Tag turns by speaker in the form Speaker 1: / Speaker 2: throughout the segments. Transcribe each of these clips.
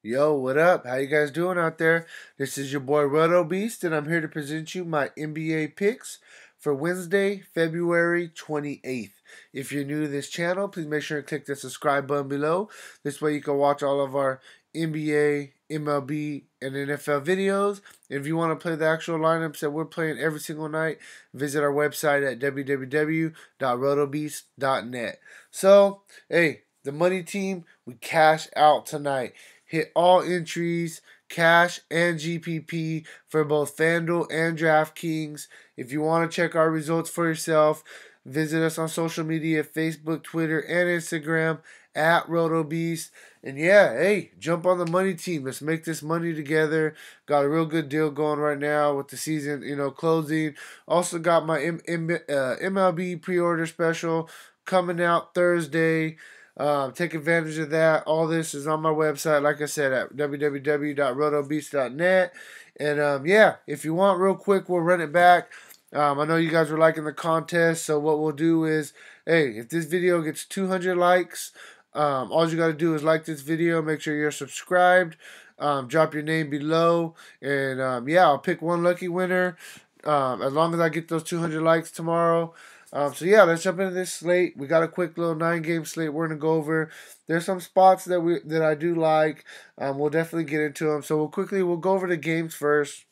Speaker 1: Yo, what up? How you guys doing out there? This is your boy Roto Beast, and I'm here to present you my NBA picks for Wednesday, February 28th. If you're new to this channel, please make sure to click the subscribe button below. This way you can watch all of our NBA, MLB, and NFL videos. If you want to play the actual lineups that we're playing every single night, visit our website at www.rotobeast.net. So, hey, the money team, we cash out tonight. Hit all entries, cash and GPP for both Fanduel and DraftKings. If you want to check our results for yourself, visit us on social media, Facebook, Twitter, and Instagram at RotoBeast. And yeah, hey, jump on the money team. Let's make this money together. Got a real good deal going right now with the season, closing. Also got my MLB pre-order special coming out Thursday. Take advantage of that. All this is on my website, like I said, at www.rotobeast.net. And yeah, if you want, real quick, we'll run it back. I know you guys were liking the contest, so what we'll do is, hey, if this video gets 200 likes, all you got to do is like this video, make sure you're subscribed, drop your name below, and yeah, I'll pick one lucky winner as long as I get those 200 likes tomorrow. So yeah, let's jump into this slate. We got a quick little 9-game slate we're gonna go over. There's some spots that I do like. We'll definitely get into them. So we'll go over the games first.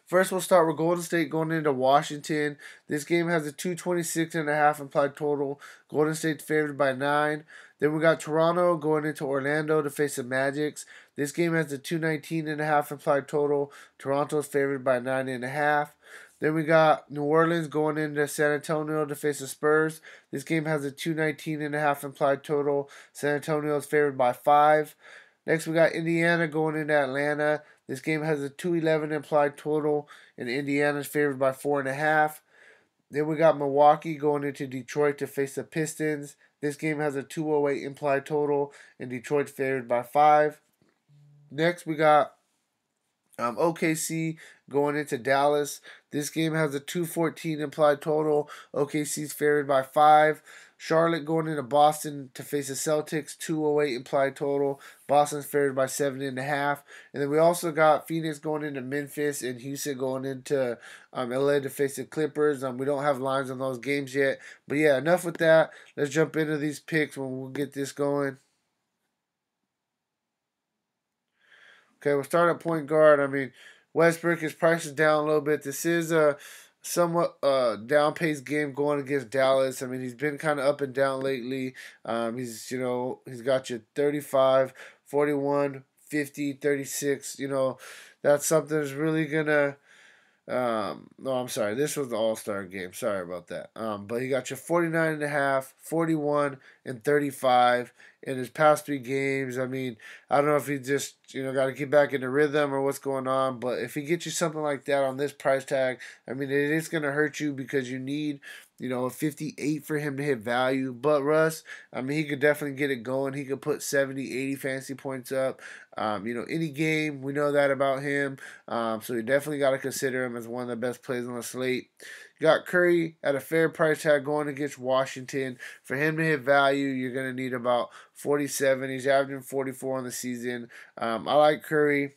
Speaker 1: First, we'll start with Golden State going into Washington. This game has a 226.5 implied total. Golden State's favored by 9. Then we got Toronto going into Orlando to face the Magics. This game has a 219.5 implied total. Toronto's favored by 9.5. Then we got New Orleans going into San Antonio to face the Spurs. This game has a 219.5 implied total. San Antonio is favored by 5. Next, we got Indiana going into Atlanta. This game has a 211 implied total, and Indiana is favored by 4.5. Then we got Milwaukee going into Detroit to face the Pistons. This game has a 208 implied total, and Detroit's favored by 5. Next, we got OKC going into Dallas. This game has a 214 implied total. OKC's favored by 5. Charlotte going into Boston to face the Celtics, 208 implied total. Boston's favored by 7.5. And then we also got Phoenix going into Memphis and Houston going into LA to face the Clippers. We don't have lines on those games yet. But yeah, enough with that. Let's jump into these picks when we'll get this going. Okay, we'll start at point guard. Westbrook, his price is down a little bit. This is a somewhat down-paced game going against Dallas. He's been kind of up and down lately. He's got you 35, 41, 50, 36. That's something that's really going to no, I'm sorry. This was the All-Star game. Sorry about that. But he got you 49.5, 41, and 35 in his past 3 games. I don't know if he just, got to get back into rhythm or what's going on. But if he gets you something like that on this price tag, it is going to hurt you because you need, a 58 for him to hit value. But Russ, he could definitely get it going. He could put 70, 80 fantasy points up. Any game, we know that about him. So you definitely got to consider him as one of the best plays on the slate. You got Curry at a fair price tag going against Washington. For him to hit value, you're going to need about 47. He's averaging 44 on the season. I like Curry.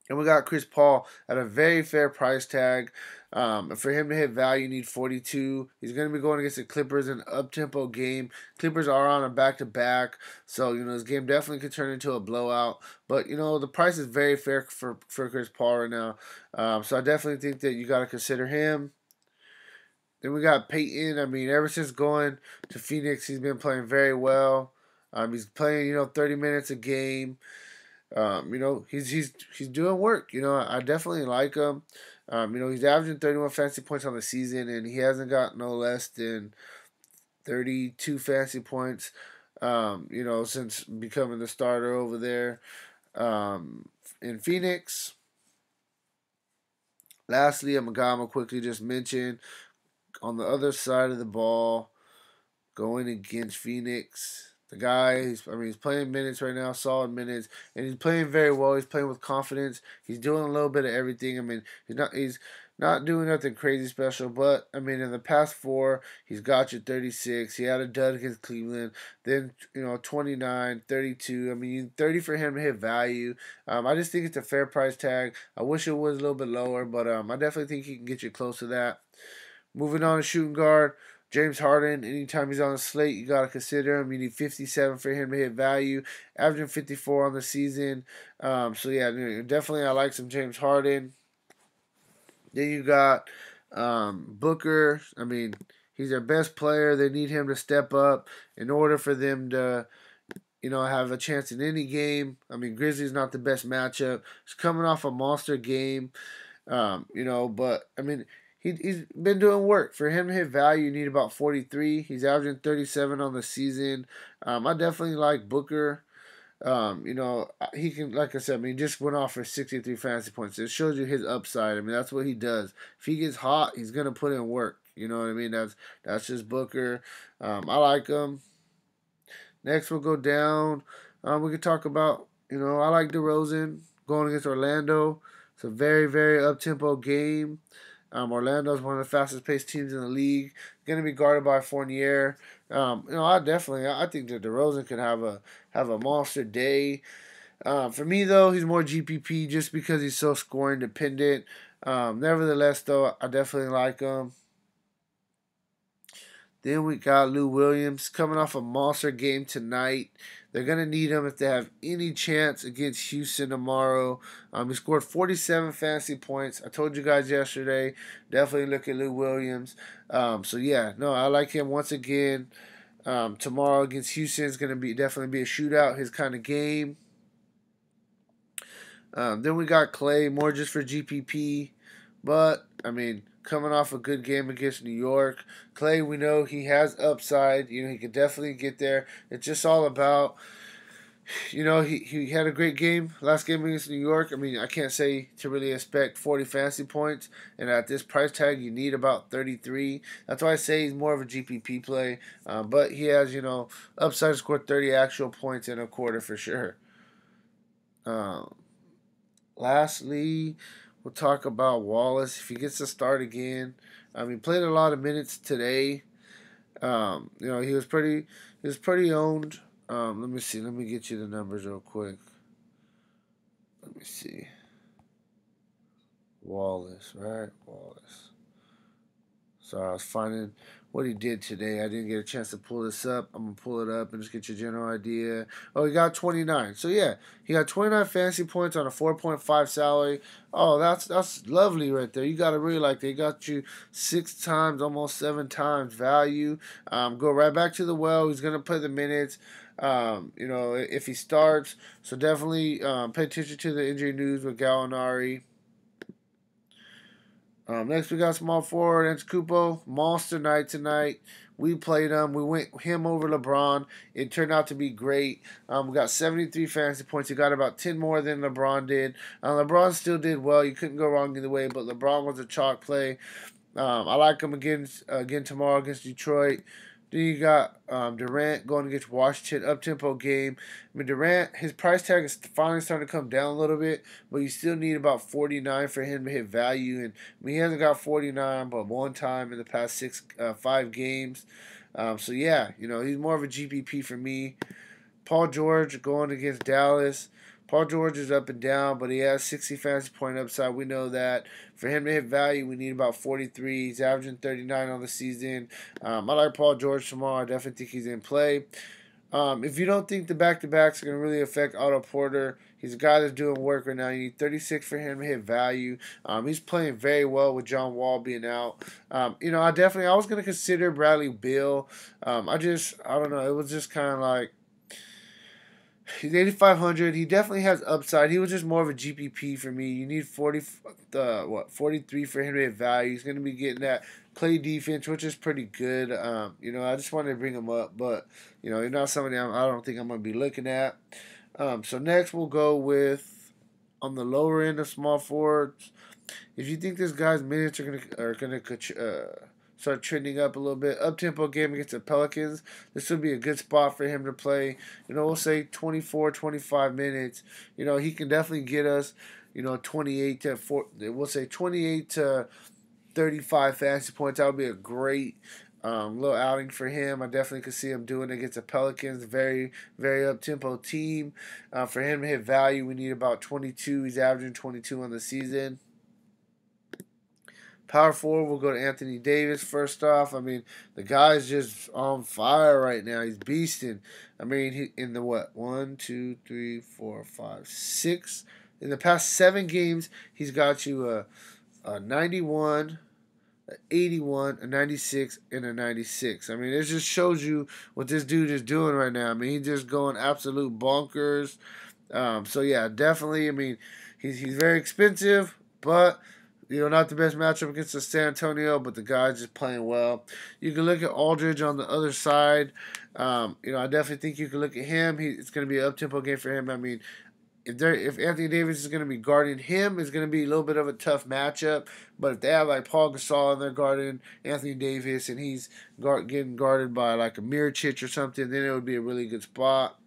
Speaker 1: And we got Chris Paul at a very fair price tag. For him to hit value, you need 42. He's going to be going against the Clippers in an up-tempo game. Clippers are on a back-to-back, so, this game definitely could turn into a blowout. But, the price is very fair for Chris Paul right now. So I definitely think that you got to consider him. Then we got Peyton. Ever since going to Phoenix, he's been playing very well. He's playing, 30 minutes a game. He's doing work. I definitely like him. He's averaging 31 fantasy points on the season, and he hasn't got no less than 32 fantasy points. Since becoming the starter over there in Phoenix. Lastly, I'm gonna quickly just mention on the other side of the ball, going against Phoenix. The guy, he's playing minutes right now, solid minutes, and he's playing very well. He's playing with confidence. He's doing a little bit of everything. He's Not doing nothing crazy special, but I mean, in the past four, he's got you 36. He had a dud against Cleveland, then 29, 32. I mean, 30 for him to hit value. I just think it's a fair price tag. I wish it was a little bit lower, but I definitely think he can get you close to that. Moving on to shooting guard, James Harden. Anytime he's on the slate, you gotta consider him. You need 57 for him to hit value, averaging 54 on the season. So yeah, definitely I like some James Harden. Then you got Booker. I mean, he's their best player. They need him to step up in order for them to, have a chance in any game. I mean, Grizzlies not the best matchup. He's coming off a monster game, but I mean, he's been doing work. For him to hit value, you need about 43. He's averaging 37 on the season. I definitely like Booker. He can, like I said, he just went off for 63 fantasy points. It shows you his upside. I mean, that's what he does. If he gets hot, he's gonna put in work. You know what I mean? That's just Booker. I like him. Next, we'll go down. We could talk about, I like DeRozan going against Orlando. It's a very, very up-tempo game. Orlando's one of the fastest-paced teams in the league. Going to be guarded by Fournier. I think that DeRozan could have a monster day. For me, though, he's more GPP just because he's so scoring dependent. Nevertheless, though, I definitely like him. Then we got Lou Williams coming off a monster game tonight. They're going to need him if they have any chance against Houston tomorrow. He scored 47 fantasy points. I told you guys yesterday, definitely look at Lou Williams. I like him once again. Tomorrow against Houston is going to definitely be a shootout, his kind of game. Then we got Klay, more just for GPP. But, coming off a good game against New York. Klay, we know he has upside. He could definitely get there. It's just all about, he had a great game last game against New York. I can't say to really expect 40 fantasy points. And at this price tag, you need about 33. That's why I say he's more of a GPP play. But he has, upside to score 30 actual points in a quarter for sure. Lastly, we'll talk about Wallace. If he gets to start again, he played a lot of minutes today. He was pretty owned. Let me see. Let me get you the numbers real quick. Let me see. Wallace, right? Wallace. Sorry, I was finding what he did today. I didn't get a chance to pull this up. I'm going to pull it up and just get your general idea. Oh, he got 29. So, yeah, he got 29 fantasy points on a 4.5 salary. Oh, that's lovely right there. You got to really like that. He got you 6 times, almost 7 times value. Go right back to the well. He's going to play the minutes. If he starts. So, definitely pay attention to the injury news with Gallinari. Next, we got small forward Antetokounmpo. Monster night tonight. We played him. We went him over LeBron. It turned out to be great. We got 73 fantasy points. He got about 10 more than LeBron did. LeBron still did well. You couldn't go wrong either way, but LeBron was a chalk play. I like him again tomorrow against Detroit. Then you got Durant going against Washington, up-tempo game. Durant, his price tag is finally starting to come down a little bit, but you still need about 49 for him to hit value. And he hasn't got 49 but one time in the past 5 games. He's more of a GPP for me. Paul George going against Dallas. Paul George is up and down, but he has 60 fantasy point upside. We know that. For him to hit value, we need about 43. He's averaging 39 on the season. I like Paul George tomorrow. I definitely think he's in play. If you don't think the back-to-backs are going to really affect Otto Porter, he's a guy that's doing work right now. You need 36 for him to hit value. He's playing very well with John Wall being out. I was going to consider Bradley Beal. I don't know. It was just kind of like, he's 8,500. He definitely has upside. He was just more of a GPP for me. You need 43 for him to hit value. He's going to be getting that play defense, which is pretty good. I just wanted to bring him up, but you're not somebody I don't think I'm going to be looking at. So next we'll go with on the lower end of small forwards. If you think this guy's minutes are gonna start trending up a little bit. Up-tempo game against the Pelicans. This would be a good spot for him to play. We'll say 24, 25 minutes. He can definitely get us, 28 to 4. We'll say 28 to 35 fantasy points. That would be a great little outing for him. I definitely could see him doing it against the Pelicans. Very, very up-tempo team. For him to hit value, we need about 22. He's averaging 22 on the season. Power forward, we'll go to Anthony Davis first off. The guy's just on fire right now. He's beasting. He in the what? 1, 2, 3, 4, 5, 6. In the past 7 games, he's got you a 91, a 81, a 96, and a 96. It just shows you what this dude is doing right now. He's just going absolute bonkers. So yeah, definitely. He's very expensive, but not the best matchup against the San Antonio, but the guy's just playing well. You can look at Aldridge on the other side. I definitely think you can look at him. It's going to be an up-tempo game for him. If Anthony Davis is going to be guarding him, it's going to be a little bit of a tough matchup. But if they have like Paul Gasol and they're guarding Anthony Davis and he's getting guarded by like a Mirotic or something, then it would be a really good spot.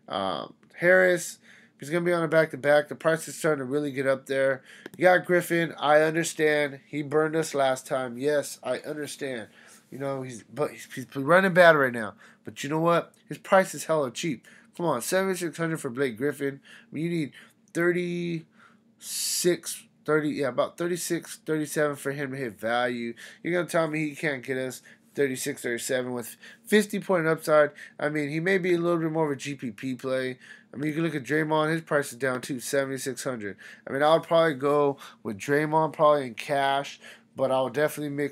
Speaker 1: Harris, he's going to be on a back-to-back. The price is starting to really get up there. You got Griffin. I understand. He burned us last time. Yes, I understand. He's running bad right now. But you know what? His price is hella cheap. Come on, $7,600 for Blake Griffin. You need 36, 37 for him to hit value. You're going to tell me he can't get us 36, 37 with 50-point upside. He may be a little bit more of a GPP play. You can look at Draymond. His price is down to $7,600. I would probably go with Draymond probably in cash. But I would definitely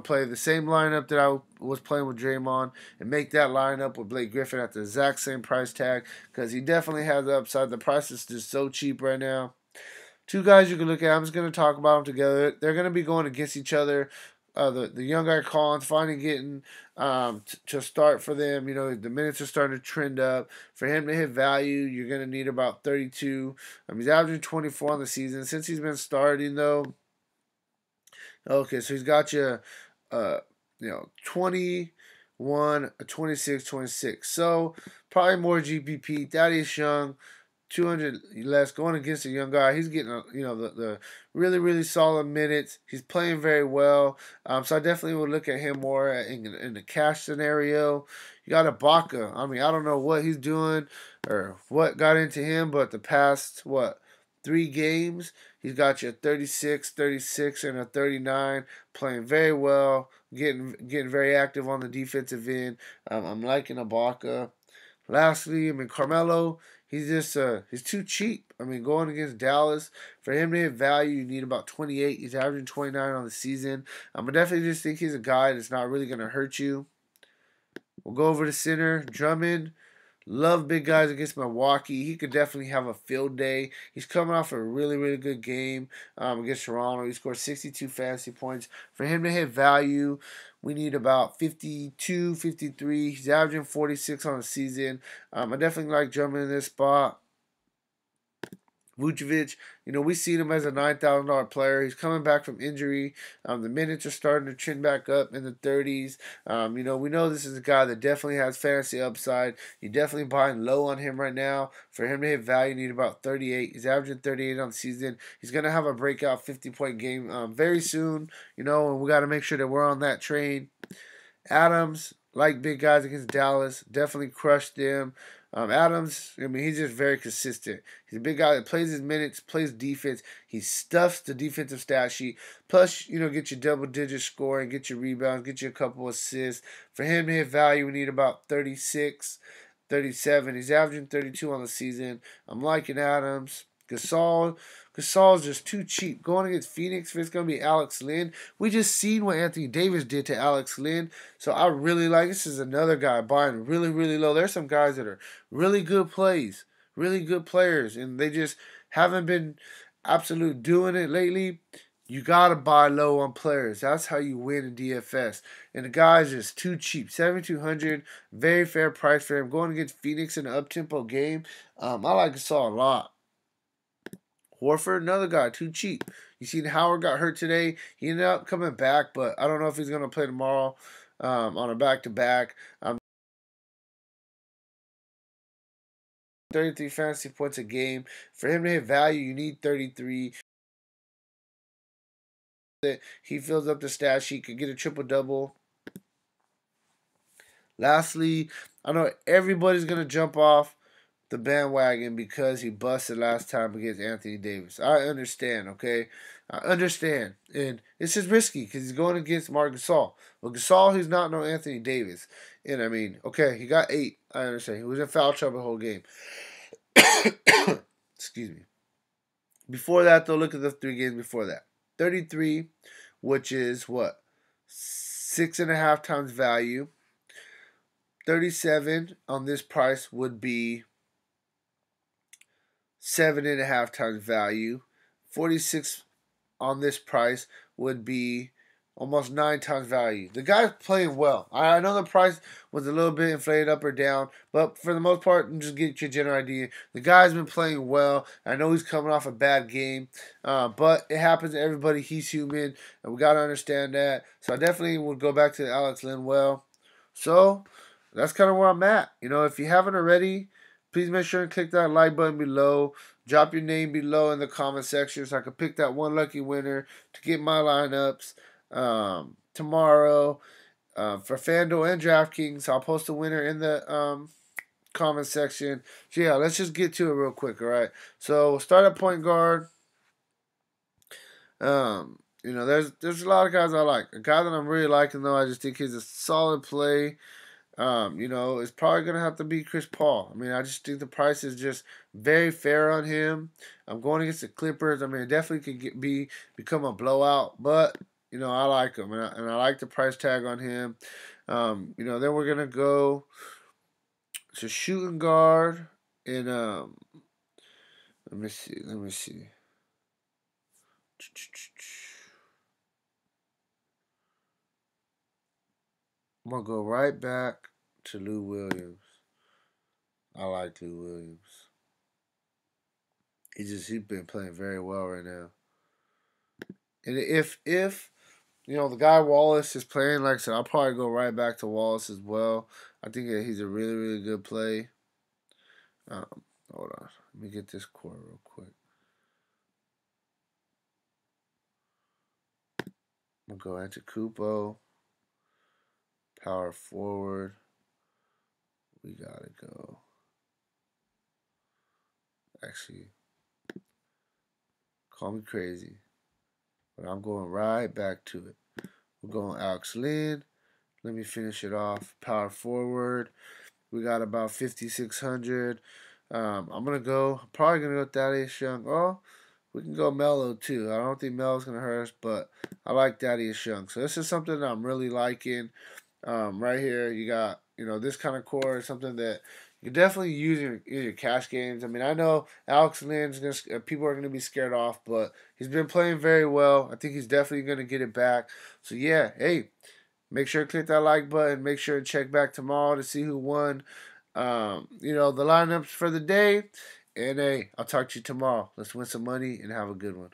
Speaker 1: play the same lineup that I was playing with Draymond and make that lineup with Blake Griffin at the exact same price tag because he definitely has the upside. The price is just so cheap right now. 2 guys you can look at. I'm just going to talk about them together. They're going to be going against each other. The young guy Collins finally getting to start for them. The minutes are starting to trend up. For him to hit value, you're going to need about 32. He's averaging 24 on the season. Since he's been starting, though, okay, so he's got you, 21, 26, 26. So probably more GPP. Thaddeus Young, 200 less, going against a young guy. He's getting, the really, really solid minutes. He's playing very well. So I definitely would look at him more in the cash scenario. You got Ibaka. I don't know what he's doing or what got into him, but the past, 3 games, he's got you a 36, 36, and a 39, playing very well, getting very active on the defensive end. I'm liking Ibaka. Lastly, Carmelo, he's too cheap. Going against Dallas, for him to hit value, you need about 28. He's averaging 29 on the season. I definitely just think he's a guy that's not really going to hurt you. We'll go over to center, Drummond. Love big guys against Milwaukee. He could definitely have a field day. He's coming off a really, really good game against Toronto. He scored 62 fantasy points. For him to hit value, we need about 52, 53. He's averaging 46 on the season. I definitely like Drummond in this spot. Vucevic, we seen him as a $9,000 player. He's coming back from injury. The minutes are starting to trend back up in the 30s. We know this is a guy that definitely has fantasy upside. You're definitely buying low on him right now. For him to hit value, you need about 38. He's averaging 38 on the season. He's going to have a breakout 50-point game very soon, and we got to make sure that we're on that train. Adams, like big guys against Dallas, definitely crushed them. Adams, he's just very consistent. He's a big guy that plays his minutes, plays defense. He stuffs the defensive stat sheet. Plus, get your double-digit scoring, get your rebounds, get you a couple assists. For him to hit value, we need about 36, 37. He's averaging 32 on the season. I'm liking Adams. Gasol's just too cheap. Going against Phoenix, if it's going to be Alex Len. We just seen what Anthony Davis did to Alex Len. So I really like this. Is another guy buying really, really low. There's some guys that are really good plays, really good players, and they just haven't been absolute doing it lately. You got to buy low on players. That's how you win in DFS. And the guy's just too cheap. $7,200, very fair price for him. Going against Phoenix in an up-tempo game, I like Gasol a lot. Horford, another guy, too cheap. You seen Howard got hurt today. He ended up coming back, but I don't know if he's going to play tomorrow on a back-to-back. 33 fantasy points a game. For him to hit value, you need 33. He fills up the stat sheet, could get a triple-double. Lastly, I know everybody's going to jump off the bandwagon because he busted last time against Anthony Davis. I understand, okay? I understand. And it's just risky because he's going against Marc Gasol. Well, Gasol, he's not no Anthony Davis. And I mean, okay, he got 8. I understand. He was in foul trouble the whole game. Excuse me. Before that, though, look at the 3 games before that. 33, which is what? 6.5 times value. 37 on this price would be 7.5 times value. 46 on this price would be almost 9 times value. The guy's playing well. I know the price was a little bit inflated up or down, but for the most part, just get your general idea. The guy's been playing well. I know he's coming off a bad game, but it happens to everybody. He's human, and we got to understand that. So I definitely would go back to Alex Linwell. So that's kind of where I'm at. You know, if you haven't already, please make sure and click that like button below. Drop your name below in the comment section so I can pick that one lucky winner to get my lineups tomorrow for Fanduel and DraftKings. I'll post a winner in the comment section. So yeah, let's just get to it real quick, all right? So we'll start at point guard. You know, there's a lot of guys I like. A guy that I'm really liking, though, I just think he's a solid play. You know, it's probably going to have to be Chris Paul. I mean, I just think the price is just very fair on him. I'm going against the Clippers. I mean, it definitely could become a blowout, but, you know, I like him, and I like the price tag on him. You know, then we're going to go to shooting guard, and, let me see. I'm going to go right back to Lou Williams. I like Lou Williams. He's been playing very well right now. And if you know the guy Wallace is playing, like I said, I'll probably go right back to Wallace as well. I think that he's a really, really good play. Hold on. Let me get this core real quick. I'm going to Kupo. Power forward. We gotta go. Actually, call me crazy, but I'm going right back to it. We're going Alex Lynn. Let me finish it off. Power forward. We got about 5,600. I'm probably gonna go Thaddeus Young. Oh, we can go Melo too. I don't think Melo's gonna hurt us, but I like Thaddeus Young. So this is something that I'm really liking. Right here, you got, you know, this kind of core is something that you can definitely use in your cash games. I mean, I know Alex Lynn's people are gonna be scared off, but he's been playing very well. I think he's definitely gonna get it back. So yeah, hey, make sure to click that like button. Make sure to check back tomorrow to see who won. You know, the lineups for the day. And hey, I'll talk to you tomorrow. Let's win some money and have a good one.